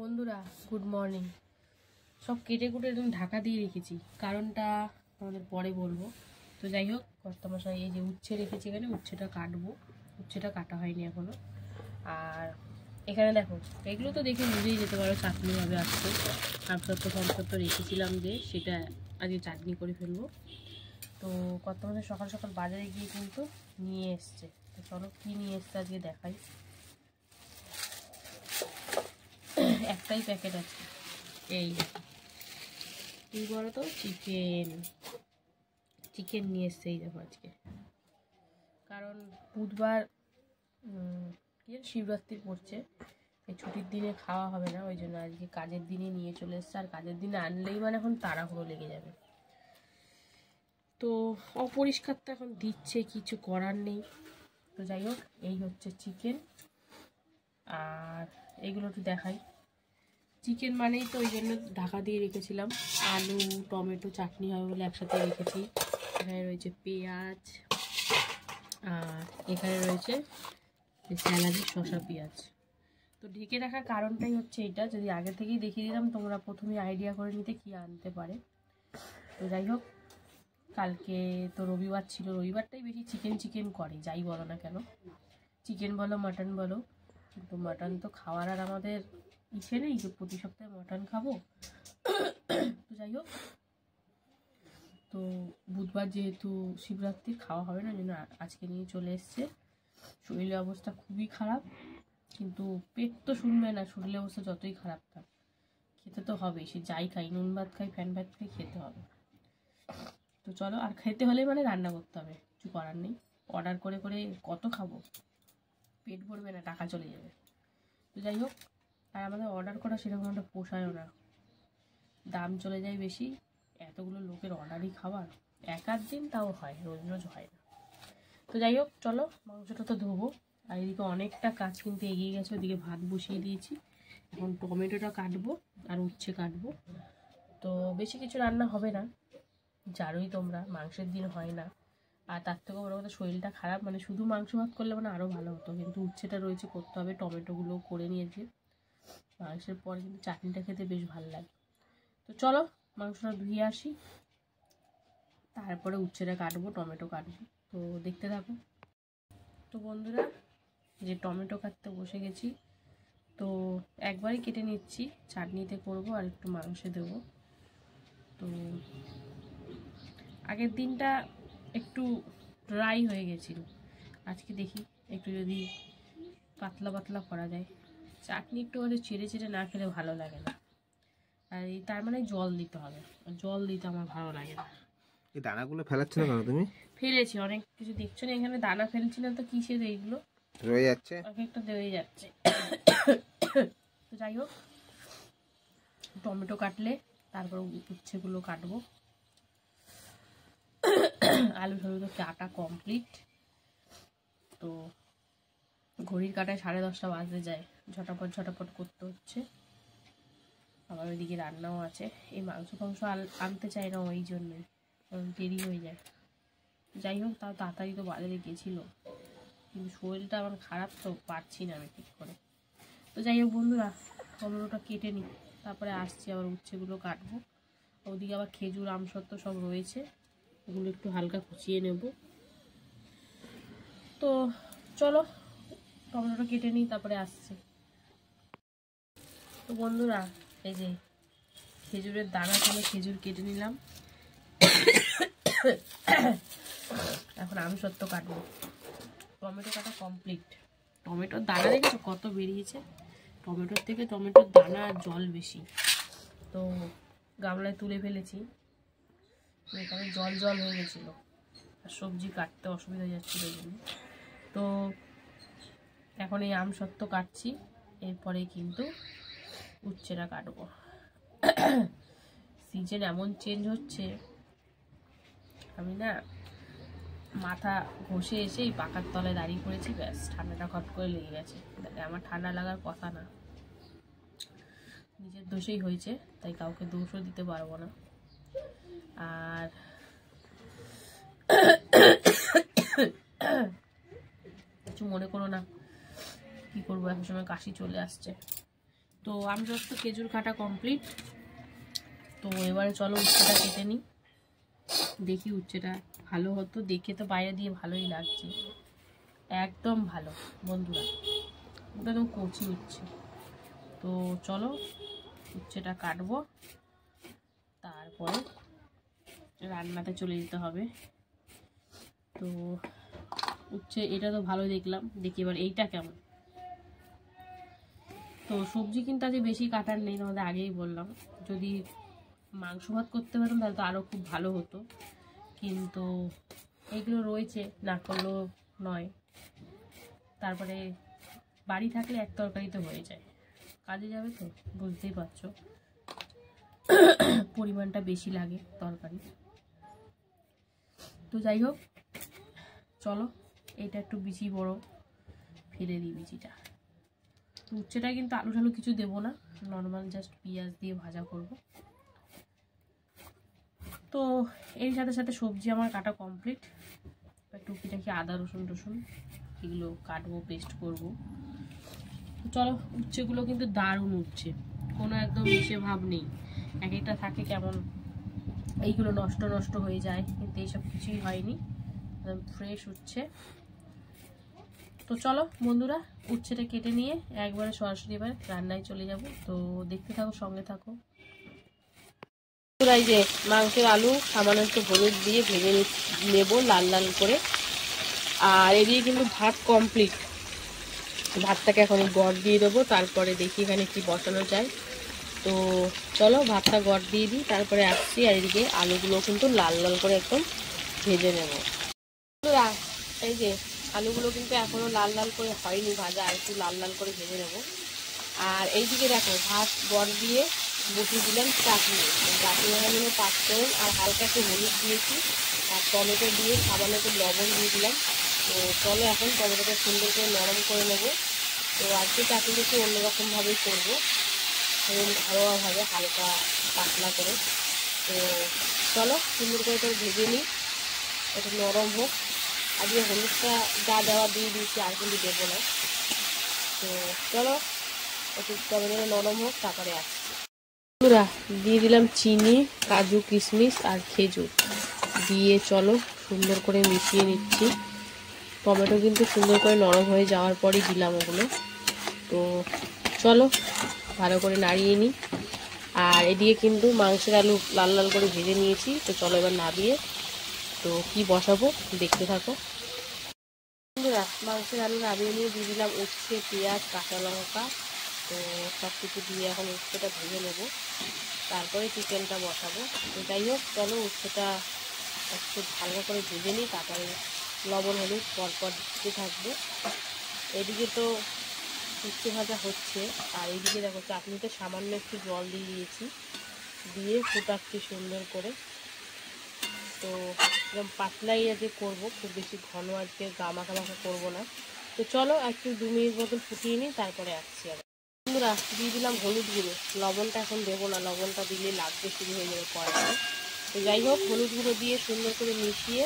বন্ধুরা good morning. সব কেটে কুটে একদম ঢাকা দিয়ে রেখেছি, কারণটা আমাদের পরে বলবো। তো যাই হোক, কর্তামশাই এই যে উচ্ছে রেখেছি, এখানে উচ্ছেটা কাটবো। উচ্ছেটা কাটা হয়নি এখনো। আর এখানে দেখো, এগুলো তো দেখে বুঝেই যেতে পারো চাটনি হবে আজকে। আমসত্ব ফমসত্ব রেখেছিলাম যে, সেটা আজকে চাটনি করে ফেলবো। তো কর্তামশাই সকাল সকাল বাজারে গিয়ে কিন্তু নিয়ে এসছে। তো চলো কী নিয়ে এসছে আজকে দেখাই। একটাই প্যাকেট আছে, এই কি বলো তো, চিকেন নিয়ে এসছে। এই দেখো আজকে, কারণ বুধবার শিবরাত্রি পড়ছে, এই ছুটির দিনে খাওয়া হবে না, ওই জন্য আজকে কাজের দিনে নিয়ে চলে এসছে। আর কাজের দিনে আনলেই মানে এখন তাড়াহুড়ো লেগে যাবে। তো অপরিষ্কার তো এখন দিচ্ছে, কিছু করার নেই। তো যাই হোক, এই হচ্ছে চিকেন। আর এগুলো একটু দেখাই। চিকেন মানেই তো ওই জন্য ঢাকা দিয়ে রেখেছিলাম। আলু টমেটো চাটনি হবে বলে একসাথে রেখেছি। এখানে রয়েছে পেঁয়াজ, আর এখানে রয়েছে স্যালাডের শসা পেঁয়াজ। তো ঢেকে রাখার কারণটাই হচ্ছে এটা, যদি আগে থেকেই দেখিয়ে দিতাম তোমরা প্রথমে আইডিয়া করে নিতে কী আনতে পারে। তো যাই হোক, কালকে তো রবিবার ছিল, রবিবারটাই বেশি চিকেন করে, যাই বলো না কেন, চিকেন বলো মাটন বলো। কিন্তু মাটন তো খাওয়ার আর আমাদের ইচ্ছে নেই যে প্রতি সপ্তাহে মাটন খাবো। তো যাই হোক, তো বুধবার যেহেতু শিবরাত্রি খাওয়া হবে না, জন্য আজকে নিয়ে চলে এসছে। শরীরের অবস্থা খুবই খারাপ, কিন্তু পেট তো শুনবে না, শরীরের অবস্থা যতই খারাপ থাক, খেতে তো হবেই। সে যাই খাই, নুন ভাত খাই ফ্যান ভাত খাই, খেতে হবে। তো চলো, আর খেতে হলে মানে রান্না করতে হবে, কিছু করার নেই। অর্ডার করে করে কত খাবো, পেট ভরবে না, টাকা চলে যাবে। তো যাই হোক, আর আমাদের অর্ডার করা সেরকম একটা পোষায়ও না, দাম চলে যায় বেশি। এতগুলো লোকের অর্ডারই খাবার, এক আধ দিন তাও হয়, রোজ রোজ হয় না। তো যাই হোক, চলো মাংসটা তো ধোবো। আর এদিকে অনেকটা কাজ কিন্তু এগিয়ে গেছে, ওদিকে ভাত বসিয়ে দিয়েছি। এখন টমেটোটা কাটবো আর উচ্ছে কাটবো। তো বেশি কিছু রান্না হবে না, জানোই তোমরা মাংসের দিন হয় না। আর তার থেকে বড় কথা, শরীরটা খারাপ, মানে শুধু মাংস ভাত করলে মানে আরও ভালো হতো, কিন্তু উচ্ছেটা রয়েছে, করতে হবে। টমেটোগুলো করে নিয়েছি, মাংসের পর কিন্তু চাটনিটা খেতে বেশ ভালো লাগে। তো চলো মাংসটা ধুয়ে আসি, তারপরে উচ্ছেটা কাটবো, টমেটো কাটবো। তো দেখতে থাকো। তো বন্ধুরা, যে টমেটো কাটতে বসে গেছি, তো একবারই কেটে নিচ্ছি, চাটনিতে করব আর একটু মাংসে দেবো। তো আগের দিনটা একটু ড্রাই হয়ে গেছিল, আজকে দেখি একটু যদি পাতলা পাতলা করা যায়। চাটনি একটু হলে ছেড়ে ছেড়ে না খেলে ভালো লাগে না। আর তার মানে জল দিতে হবে, জল দিতে আমার ভালো লাগে না। এই দানাগুলো ফেলাচ্ছ না কেন তুমি? ফেলেছি অনেক কিছু, দেখছো না এখানে দানা ফেলছি না তো কিসের, এইগুলো রয়ে যাচ্ছে, এক একটা রয়ে যাচ্ছে। তো যাই হোক, টমেটো কাটলে তারপর উচ্ছেগুলো কাটবো। আলু টালু তো কাটা কমপ্লিট। তো ঘড়ির কাটায় 10:30 বাজতে যায়, ঝটাপট ঝটাপট করতে হচ্ছে। আবার ওইদিকে রান্নাও আছে। এই মাংস ফাংস আনতে চাই না ওই জন্যই, কারণ দেরি হয়ে যায়। যাই হোক, তাও তাড়াতাড়ি তো বাজারে গেছিলো, কিন্তু শরীরটা আমার খারাপ, তো পারছি না আমি ঠিক করে। তো যাই হোক বন্ধুরা, টমেটোটা কেটে নিই, তারপরে আসছি, আবার উচ্ছেগুলো কাটবো। ওদিকে আবার খেজুর আমসত্ত্ব সব রয়েছে, ওগুলো একটু হালকা কুচিয়ে নেব। তো চলো টমেটোটা কেটে নিই, তারপরে আসছি। তো বন্ধুরা, এই যে খেজুরের দানা থেকে খেজুর কেটে নিলাম, এখন আমসত্ত্ব কাটবো। টমেটো কাটা কমপ্লিট। টমেটোর দানা দেখেছো কত বেরিয়েছে, টমেটোর থেকে টমেটোর দানা আর জল বেশি। তো গামলায় তুলে ফেলেছি, এখানে জল জল হয়ে গেছিল, আর সবজি কাটতে অসুবিধা হয়ে যাচ্ছিল এই জন্য। তো এখন এই আমসত্ত্ব কাটছি, এরপরে কিন্তু উচ্ছেটা কাটবো। সিজন এমন চেঞ্জ হচ্ছে, আমি না মাথা ঘষে এসেই পাকার তলায় দাঁড়িয়ে পড়েছি, ব্যাস ঠান্ডাটা খট করে লেগে গেছে। আমার ঠান্ডা লাগার কথা না, নিজের দোষেই হয়েছে, তাই কাউকে দোষও দিতে পারবো না। আর কিছু মনে করো না, কি করবো, এক সময় কাশি চলে আসছে, তো আমসত্ত্ব খেজুর কাটা কমপ্লিট। তো এবারে চলো উচ্ছেটা কেটে নিই। দেখি উচ্ছেটা ভালো হতো, দেখে তো বাইরে দিয়ে ভালোই লাগছে, একদম ভালো বন্ধুরা, একদম কচি উচ্ছে। তো চলো উচ্ছেটা কাটবো, তারপরে রান্নাতে চলে যেতে হবে। তো উচ্ছে এটা তো ভালো দেখলাম, দেখি এবার এইটা কেমন। তো সবজি কিন্তু আজকে বেশি কাটার নেই, তোমাদের আগেই বললাম। যদি মাংস ভাত করতে পারতাম তাহলে তো আরও খুব ভালো হতো, কিন্তু এইগুলো রয়েছে, না করলেও নয়। তারপরে বাড়ি থাকলে এক তরকারিতে হয়ে যায়, কাজে যাবে তো বুঝতেই পারছো পরিমাণটা বেশি লাগে তরকারি। তো যাই হোক, চলো এটা একটু বিচি বড়, ফেলে দিই বিচিটা। উচ্ছেটা কিন্তু আলু টালু কিছু দেবো না, নর্মাল জাস্ট পেঁয়াজ দিয়ে ভাজা করব। তো এর সাথে সাথে সবজি আমার কাটা কমপ্লিট। টুকিটাকি আদা রসুন টসুন এগুলো কাটবো, পেস্ট করব। চলো উচ্ছেগুলো কিন্তু দারুণ উঠছে, কোনো একদম মিশে ভাব নেই। এক একটা থাকে কেমন এইগুলো নষ্ট নষ্ট হয়ে যায়, কিন্তু এইসব কিছুই হয়নি, একদম ফ্রেশ উচ্ছে। তো চলো বন্ধুরা, উচ্ছেটা কেটে নিয়ে একবারে সরাসরি এবার রান্নায় চলে যাব। তো দেখতে থাকো, সঙ্গে থাকো। এই যে মাংসের আলু সামান্য একটু হলুদ দিয়ে ভেজে নেব লাল লাল করে। আর এদিকে কিন্তু ভাত কমপ্লিট, ভাতটাকে এখন গড় দিয়ে দেবো, তারপরে দেখি এখানে কি বসানো যায়। তো চলো ভাতটা গড় দিয়ে দিই, তারপরে আসছি। আর এদিকে আলুগুলো কিন্তু লাল লাল করে একদম ভেজে নেব। এই যে আলুগুলো কিন্তু এখনো লাল লাল করে হয়নি ভাজা, আর একটু লাল লাল করে ভেজে নেব। আর এইদিকে দেখো ভাত গড় দিয়ে বসিয়ে দিলাম চাটনি। চাটনি জন্য পাঁচফোড়ন আর হালকা একটু হলুদ দিয়েছি, আর টমেটো দিয়ে সামান্য একটু লবণ দিয়ে দিলাম। তো চলো এখন টমেটোটা সুন্দর করে নরম করে নেবো। তো আজকে চাটনিটা একটু অন্যরকমভাবেই করবো, ঘরোয়াভাবে হালকা পাতলা করে। তো চলো সুন্দর করে তো ভেজে নিই, একটু নরম হোক। আজকে হলুদটা যা দেওয়া দিয়ে দিয়েছি, আর কিন্তু দেবো না। তো চলো একটু টমেটো নরম হোক, তারপরে আসছি। দিয়ে দিলাম চিনি, কাজু কিশমিশ আর খেজুর দিয়ে চলো সুন্দর করে মিশিয়ে নিচ্ছি। টমেটো কিন্তু সুন্দর করে নরম হয়ে যাওয়ার পরই দিলাম ওগুলো। তো চলো ভালো করে নাড়িয়ে নিই। আর এদিকে কিন্তু মাংসের আলু লাল লাল করে ভেজে নিয়েছি। তো চলো এবার নামিয়ে তো কি বসাবো দেখতে থাকো। মাংসের আলু নামিয়ে নিয়ে দিয়ে দিলাম উচ্ছে, পেঁয়াজ, কাঁচা লঙ্কা। তো সব কিছু দিয়ে এখন উচ্ছেটা ভেজে নেব, তারপরে চিকেনটা বসাবো। তো যাই হোক চলো উচ্ছেটা একটু ভালো করে ভেজে নিই, তারপরে লবণ হলুদ পরপর দিতে থাকবো। এদিকে তো উচ্ছে ভাজা হচ্ছে, আর এইদিকে দেখো চাটনিতে সামান্য একটু জল দিয়ে দিয়েছি, দিয়ে ফুটাচ্ছি সুন্দর করে। তো একদম পাতলাই আজকে করবো, খুব বেশি ঘন আজকে গামাখা মাখা করবো না। তো চলো একটু 2 মিনিট মতন ফুটিয়ে নিই, তারপরে আসছি আবার। বন্ধুরা দিয়ে দিলাম হলুদ গুঁড়ো, লবণটা এখন দেবো না, লবণটা দিলে লাগতে শুরু হয়ে যাবে কড়াইতে। তো যাই হোক হলুদ গুঁড়ো দিয়ে সুন্দর করে মিশিয়ে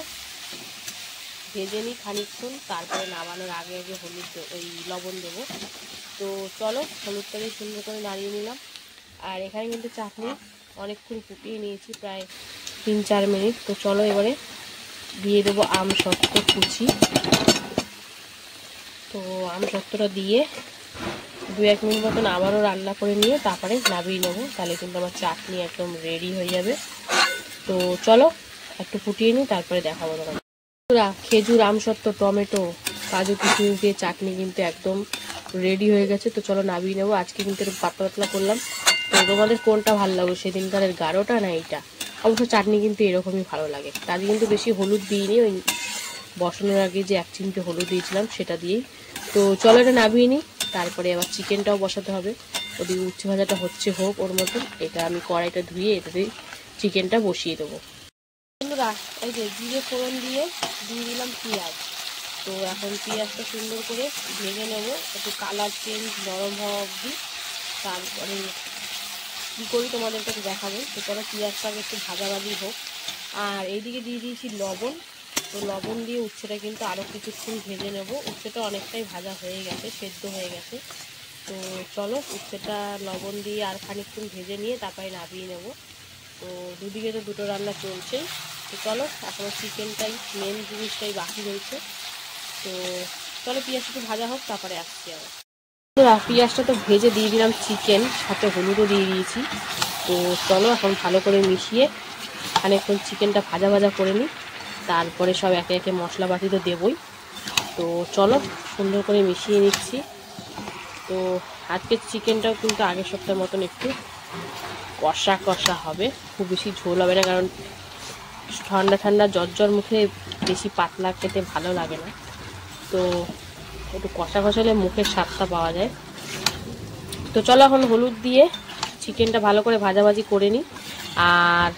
ভেজে নিই খানিকক্ষণ, তারপরে নামানোর আগে আগে লবণ দেবো। তো চলো হলুদটা দিয়ে সুন্দর করে নাড়িয়ে নিলাম। আর এখানে কিন্তু চাটনি অনেকক্ষণ ফুটিয়ে নিয়েছি, প্রায় 3-4 মিনিট। তো চলো এবারে দিয়ে দেবো আমসত্ত্ব কুচি। তো আমসত্ত্বটা দিয়ে 2-1 মিনিট মতন আবারও রান্না করে নিয়ে তারপরে নামিয়ে নেবো, তাহলে কিন্তু আমার চাটনি একদম রেডি হয়ে যাবে। তো চলো একটু ফুটিয়ে নিই, তারপরে দেখাবো তোমাদের। খেজুর, আমসত্ত্ব, টমেটো, কাজু কিশমিশ দিয়ে চাটনি কিন্তু একদম রেডি হয়ে গেছে। তো চলো নামিয়ে নেবো। আজকে কিন্তু একটু পাতলা পাতলা করলাম। তো তোমাদের কোনটা ভালো লাগবে, সেদিনকারের গাঢ়টা না এইটা? অবশ্য চাটনি কিন্তু এরকমই ভালো লাগে। তার কিন্তু বেশি হলুদ দিইনি, ওই বসানোর আগে যে 1 চিমটে হলুদ দিয়েছিলাম সেটা দিয়েই। তো চলো এটা নামিয়ে নিই, তারপরে আবার চিকেনটাও বসাতে হবে। ওদিকে উচ্ছে ভাজাটা হচ্ছে হোক ওর মতন, এটা আমি কড়াইটা ধুয়ে এটাতে চিকেনটা বসিয়ে দেবো। বন্ধুরা এই যে জিরে ফোড়ন দিয়ে দিলাম পেঁয়াজ। তো এখন পেঁয়াজটা সুন্দর করে ভেজে নেবো, একটু কালার চেঞ্জ নরম হওয়া অবধি। তারপরে কী করি তোমাদেরকে একটু দেখাবো। তো চলো পেঁয়াজটা একটু ভাজাভাজি হোক। আর এইদিকে দিয়ে দিয়েছি লবণ। তো লবণ দিয়ে উচ্ছেটা কিন্তু আরও কিছুক্ষণ ভেজে নেব। উচ্ছেটা অনেকটাই ভাজা হয়ে গেছে, সেদ্ধ হয়ে গেছে। তো চলো উচ্ছেটা লবণ দিয়ে আর খানিকক্ষণ ভেজে নিয়ে তারপরে নামিয়ে নেব। তো দুদিকে তো দুটো রান্না চলছেই। তো চলো এখনও চিকেনটাই মেন জিনিসটাই বাকি রয়েছে। তো চলো পেঁয়াজটা একটু ভাজা হোক, তারপরে আসছি আবার। পেঁয়াজটা তো ভেজে দিয়ে দিলাম চিকেন, সাথে হলুদও দিয়ে দিয়েছি। তো চলো এখন ভালো করে মিশিয়ে খানিকক্ষণ চিকেনটা ভাজা ভাজা করে নিই, তারপরে সব একে একে মশলা বাটি তো দেবই। তো চলো সুন্দর করে মিশিয়ে নিচ্ছি। তো আজকের চিকেনটাও কিন্তু আগের সপ্তাহের মতন একটু কষা কষা হবে, খুব বেশি ঝোল হবে না, কারণ ঠান্ডা ঠান্ডা জ্বর মুখে বেশি পাতলা খেতে ভালো লাগে না। তো একটু কষা কষা হলে মুখের স্বাদটা পাওয়া যায়। তো চলো এখন হলুদ দিয়ে চিকেনটা ভালো করে ভাজাভাজি করে নিই। আর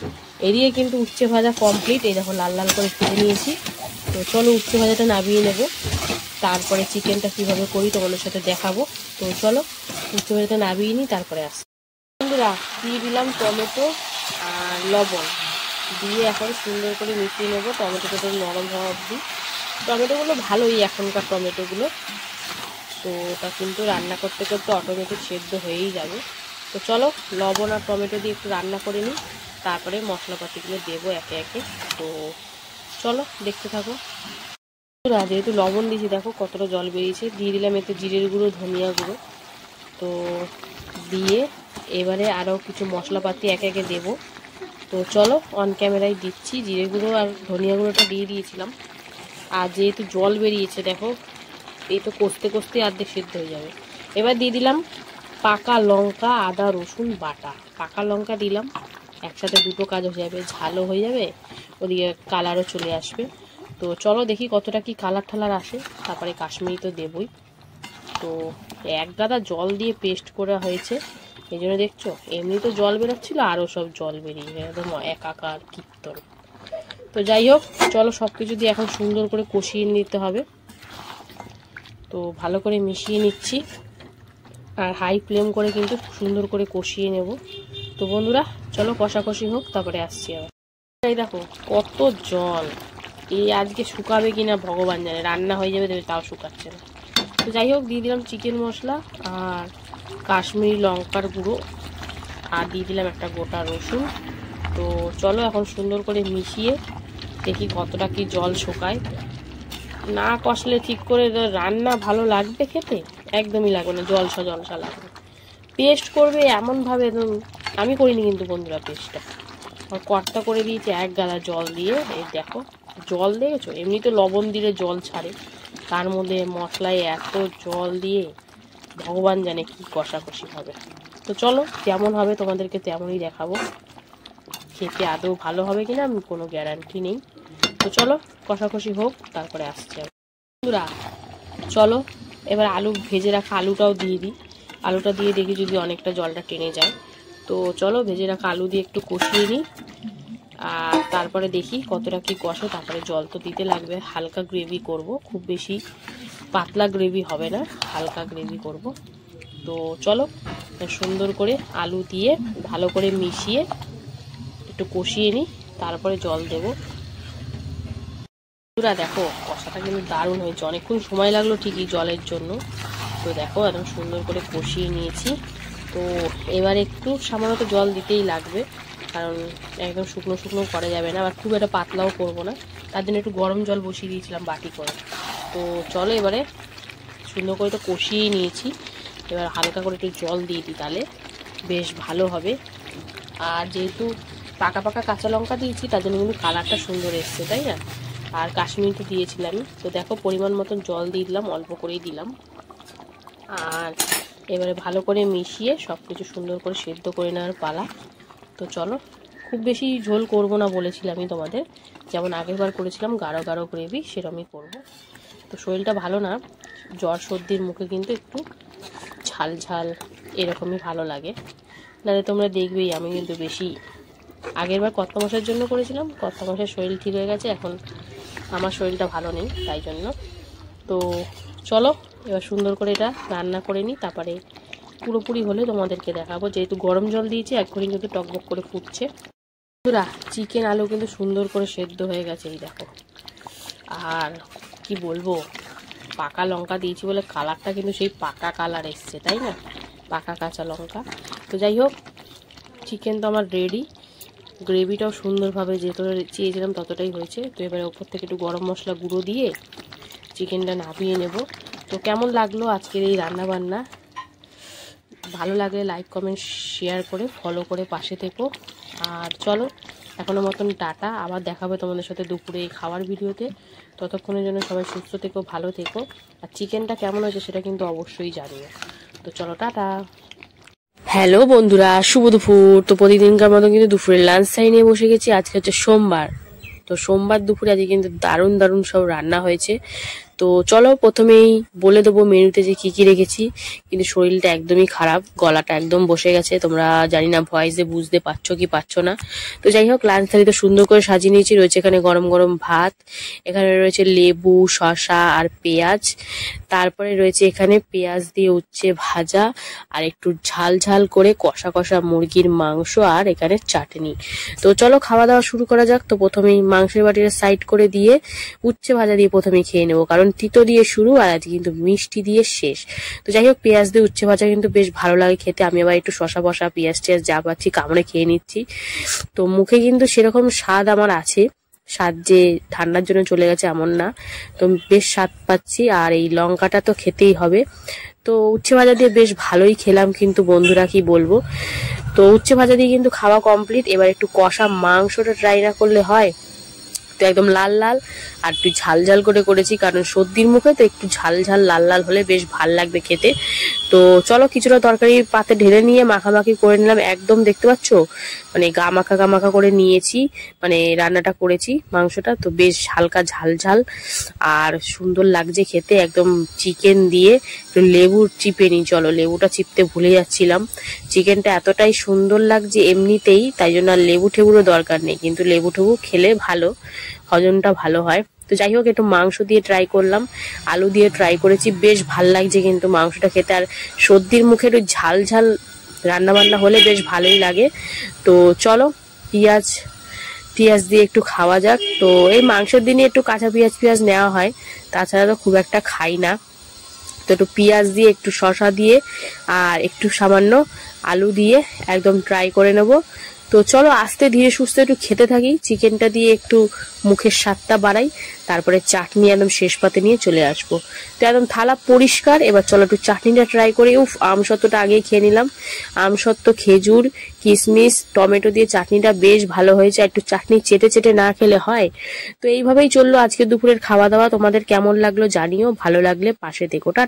এদিকে কিন্তু উচ্ছে ভাজা কমপ্লিট, এই দেখো লাল লাল করে ভেজে নিয়েছি। তো চলো উচ্ছে ভাজাটা নামিয়ে নেব, তারপরে চিকেনটা কীভাবে করি তোমাদের সাথে দেখাবো। তো চলো উচ্ছে ভাজাটা নামিয়ে নিই, তারপরে আসি। বন্ধুরা দিয়ে দিলাম টমেটো আর লবণ দিয়ে এখন সুন্দর করে মিশিয়ে নেবো টমেটোটা তো নরম হওয়া অবধি। টমেটোগুলো ভালোই এখনকার টমেটোগুলো, তো ওটা কিন্তু রান্না করতে করতে অটোমেটিক সেদ্ধ হয়েই যাবে। তো চলো লবণ আর টমেটো দিয়ে একটু রান্না করে নিই, তারপরে মশলাপাতিগুলো দেবো একে একে। তো চলো দেখতে থাকো। যেহেতু লবণ দিয়েছি দেখো কতটা জল বেরিয়েছে, দিয়ে দিলাম এতে জিরের গুঁড়ো, ধনিয়া গুঁড়ো। তো দিয়ে এবারে আরও কিছু মশলাপাতি একে একে দেবো। তো চলো অন ক্যামেরায় দিচ্ছি, জিরে গুঁড়ো আর ধনিয়া গুঁড়োটা দিয়ে দিয়েছিলাম। আর যেহেতু জল বেরিয়েছে দেখো, এই তো কষতে কষতে অর্ধেক সিদ্ধ হয়ে যাবে। এবার দিয়ে দিলাম পাকা লঙ্কা, আদা রসুন বাটা। পাকা লঙ্কা দিলাম, একসাথে দুটো কাজ হয়ে যাবে, ঝালও হয়ে যাবে, ওদিকে কালারও চলে আসবে। তো চলো দেখি কতটা কি কালার ঠালার আসে, তারপরে কাশ্মীরি তো দেবই। তো এক গাদা জল দিয়ে পেস্ট করা হয়েছে, এই জন্য দেখছো এমনি তো জল বেরোচ্ছিল, আরও সব জল বেরিয়ে একদম একাকার কীর্তন। তো যাই হোক চলো সব কিছু দিয়ে এখন সুন্দর করে কষিয়ে নিতে হবে। তো ভালো করে মিশিয়ে নিচ্ছি, আর হাই ফ্লেম করে কিন্তু সুন্দর করে কষিয়ে নেব। তো বন্ধুরা চলো কষাকষি হোক, তারপরে আসছি আবার। এই দেখো কত জল, এই আজকে শুকাবে কিনা ভগবান জানে, রান্না হয়ে যাবে দেবে তাও শুকাচ্ছে না। তো যাই হোক দিয়ে দিলাম চিকেন মশলা আর কাশ্মীরি লঙ্কার গুঁড়ো, আর দিয়ে দিলাম একটা গোটা রসুন। তো চলো এখন সুন্দর করে মিশিয়ে দেখি কতটা কি জল শুকায়। না কষলে ঠিক করে রান্না ভালো লাগবে খেতে, একদমই লাগবে না, জলসা জলসা লাগবে। পেস্ট করবে এমনভাবে, আমি করিনি কিন্তু বন্ধুরা পেস্টটা, কর্তা করে দিয়েছি এক গাদা জল দিয়ে। এই দেখো জল দেখেছো, এমনি তো লবণ দিলে জল ছাড়ে, তার মধ্যে মশলায় এত জল দিয়ে ভগবান জানে কি কষাকষি হবে। তো চলো যেমন হবে তোমাদেরকে তেমনই দেখাবো, খেতে আদৌ ভালো হবে কিনা আমি কোনো গ্যারান্টি নেই। তো চলো কষাকষি হোক, তারপরে আসছি। বন্ধুরা চলো এবার আলু ভেজে রাখা আলুটাও দিয়ে দিই, আলুটা দিয়ে দেখি যদি অনেকটা জলটা টেনে যায়। তো চলো ভেজে রাখা আলু দিয়ে একটু কষিয়ে নিই, আর তারপরে দেখি কতটা কি কষে, তারপরে জল তো দিতে লাগবে। হালকা গ্রেভি করব, খুব বেশি পাতলা গ্রেভি হবে না, হালকা গ্রেভি করব। তো চলো সুন্দর করে আলু দিয়ে ভালো করে মিশিয়ে একটু কষিয়ে নিই, তারপরে জল দেব। দেখো কষাটা কিন্তু দারুণ হয়েছে, অনেকক্ষণ সময় লাগলো ঠিকই জলের জন্য। তো দেখো একদম সুন্দর করে কষিয়ে নিয়েছি। তো এবার একটু সামান্য জল দিতেই লাগবে, কারণ একদম শুকনো শুকনো করা যাবে না, আবার খুব একটা পাতলাও করবো না, তার জন্য একটু গরম জল বসিয়ে দিয়েছিলাম বাটি করে। তো চলো এবারে সুন্দর করে তো কষিয়েই নিয়েছি, এবার হালকা করে একটু জল দিয়ে দিই, তাহলে বেশ ভালো হবে। আর যেহেতু পাকা পাকা কাঁচা লঙ্কা দিয়েছি তার জন্য কিন্তু কালারটা সুন্দর এসছে, তাই না? আর কাশ্মীরি তো দিয়েছিলাম। তো দেখো পরিমাণ মতন জল দিয়ে দিলাম, অল্প করেই দিলাম। আর এবারে ভালো করে মিশিয়ে সব কিছু সুন্দর করে সেদ্ধ করে নেওয়ার পালা। তো চলো খুব বেশি ঝোল করব না বলেছিলাম আমি তোমাদের, যেমন আগেরবার করেছিলাম গাঢ় গাঢ় গ্রেভি, সেরকমই করব। তো শরীরটা ভালো না, জ্বর সর্দির মুখে কিন্তু একটু ঝাল ঝাল এরকমই ভালো লাগে, নাহলে তোমরা দেখবেই আমি কিন্তু বেশি, আগেরবার কর্তা মশাইয়ের জন্য করেছিলাম, কর্তা মশাইয়ের শরীর ঠিক হয়ে গেছে, এখন আমার শরীরটা ভালো নেই তাই জন্য। তো চলো এবার সুন্দর করে এটা রান্না করে নিই, তারপরে পুরোপুরি হলে তোমাদেরকে দেখাবো। যেহেতু গরম জল দিয়েছি এক্ষুনি কিন্তু টকবক করে ফুটছে। বন্ধুরা চিকেন আলু কিন্তু সুন্দর করে সেদ্ধ হয়ে গেছে, এই দেখো। আর কি বলবো, পাকা লঙ্কা দিয়েছি বলে কালারটা কিন্তু সেই পাকা কালার এসছে, তাই না? পাকা কাঁচা লঙ্কা। তো যাই হোক, চিকেন তো আমার রেডি। গ্রেভিটাও সুন্দরভাবে যতটা চেয়েছিলাম ততটাই হয়েছে। তো এবারে ওপর থেকে একটু গরম মশলা গুঁড়ো দিয়ে চিকেনটা নামিয়ে নেব। তো কেমন লাগলো আজকের এই রান্নাবান্না? ভালো লাগলে লাইক কমেন্ট শেয়ার করে ফলো করে পাশে থেকো। আর চলো এখনো মতন টাটা, আবার দেখাবে তোমাদের সাথে দুপুরে এই খাওয়ার ভিডিওতে। ততক্ষণের জন্য সবাই সুস্থ থেকো, ভালো থেকো। আর চিকেনটা কেমন হয়েছে সেটা কিন্তু অবশ্যই জানিও। তো চলো টাটা। হ্যালো বন্ধুরা, শুভ দুপুর। তো প্রতিদিনকার মতো কিন্তু দুপুরে লাঞ্চ টাইম নিয়ে বসে গেছি। আজকে হচ্ছে সোমবার। তো সোমবার দুপুরে আজকে কিন্তু দারুণ দারুণ সব রান্না হয়েছে। তো চলো প্রথমেই বলে দেবো মেনুতে যে কি কি রেখেছি। কিন্তু শরীরটা একদমই খারাপ, গলাটা একদম বসে গেছে, তোমরা জানি না ভয়েসে বুঝতে পারছো কি পারছো না। তো যাই হোক, লাঞ্চ থালি তো সুন্দর করে সাজিয়ে নিয়েছি। রয়েছে এখানে গরম গরম ভাত, এখানে রয়েছে লেবু, শসা আর পেঁয়াজ, তারপরে রয়েছে এখানে পেঁয়াজ দিয়ে উচ্ছে ভাজা, আর একটু ঝাল ঝাল করে কষা কষা মুরগির মাংস, আর এখানে চাটনি। তো চলো খাওয়া দাওয়া শুরু করা যাক। তো প্রথমেই মাংসের বাটিটা সাইড করে দিয়ে উচ্ছে ভাজা দিয়ে প্রথমে খেয়ে নেবো, কারণ তিতো দিয়ে শুরু আর আজকে কিন্তু মিষ্টি দিয়ে শেষ। তো যাই হোক, পেঁয়াজ দিয়ে উচ্ছে ভাজা কিন্তু বেশ ভালো লাগে খেতে। আমি আবার একটু শসা বসা পেঁয়াজ টেয়াজ যা পাচ্ছি কামড়ে খেয়ে নিচ্ছি। তো মুখে কিন্তু সেরকম স্বাদ আমার আছে, স্বাদ যে ঠান্ডার জন্য চলে গেছে এমন না, তো বেশ স্বাদ পাচ্ছি। আর এই লঙ্কাটা তো খেতেই হবে। তো উচ্ছে ভাজা দিয়ে বেশ ভালোই খেলাম কিন্তু বন্ধুরা, কি বলবো। তো উচ্ছে ভাজা দিয়ে কিন্তু খাওয়া কমপ্লিট। এবার একটু কষা মাংসটা ট্রাই না করলে হয়। তো একদম লাল লাল আর একটু ঝাল ঝাল করে করেছি, কারণ সর্দির মুখে তো একটু ঝাল ঝাল লাল লাল হলে বেশ ভাল লাগবে খেতে। তো চলো কিছুটা তরকারি পাতে ঢেলে নিয়ে মাখামাখি করে নিলাম। একদম দেখতে পাচ্ছ মানে গা মাখা করে নিয়েছি, মানে রান্নাটা করেছি মাংসটা। তো বেশ হালকা ঝাল ঝাল আর সুন্দর লাগছে খেতে, একদম চিকেন দিয়ে একটু লেবু চিপে নিই। চলো, লেবুটা চিপতে ভুলে যাচ্ছিলাম। চিকেনটা এতটাই সুন্দর লাগছে এমনিতেই, তাই জন্য আর লেবু টেবুরও দরকার নেই, কিন্তু লেবু টেবু খেলে ভালো, হজমটা ভালো হয়। তো যাই হোক, একটু মাংস দিয়ে ট্রাই করলাম, আলু দিয়ে ট্রাই করেছি, বেশ ভাল লাগছে কিন্তু মাংসটা খেতে। আর সর্দির মুখে একটু ঝাল ঝাল রান্না বান্না হলে বেশ ভালোই লাগে। তো চলো পেঁয়াজ দিয়ে একটু খাওয়া যাক। তো এই মাংসের দিনে একটু কাঁচা পেঁয়াজ নেওয়া হয়, তাছাড়া তো খুব একটা খাই না। তো একটু পেঁয়াজ দিয়ে, একটু শসা দিয়ে আর একটু সামান্য আলু দিয়ে একদম ট্রাই করে নেব। তো চলো আস্তে ধীরে সুস্থ একটু খেতে থাকি, চিকেনটা দিয়ে একটু মুখের স্বাদটা বাড়াই, তারপরে চাটনি একদম শেষ পাতে নিয়ে চলে আসবো। তো একদম থালা পরিষ্কার। এবার চলো একটু চাটনিটা ট্রাই করি। আমসত্ত্বটা আগেই খেয়ে নিলাম। আমসত্ত্ব, খেজুর, কিশমিশ, টমেটো দিয়ে চাটনিটা বেশ ভালো হয়েছে। একটু চাটনি চেটে চেটে না খেলে হয়। তো এইভাবেই চললো আজকে দুপুরের খাওয়া দাওয়া। তোমাদের কেমন লাগলো জানিও, ভালো লাগলে পাশে থেকো। টাটা।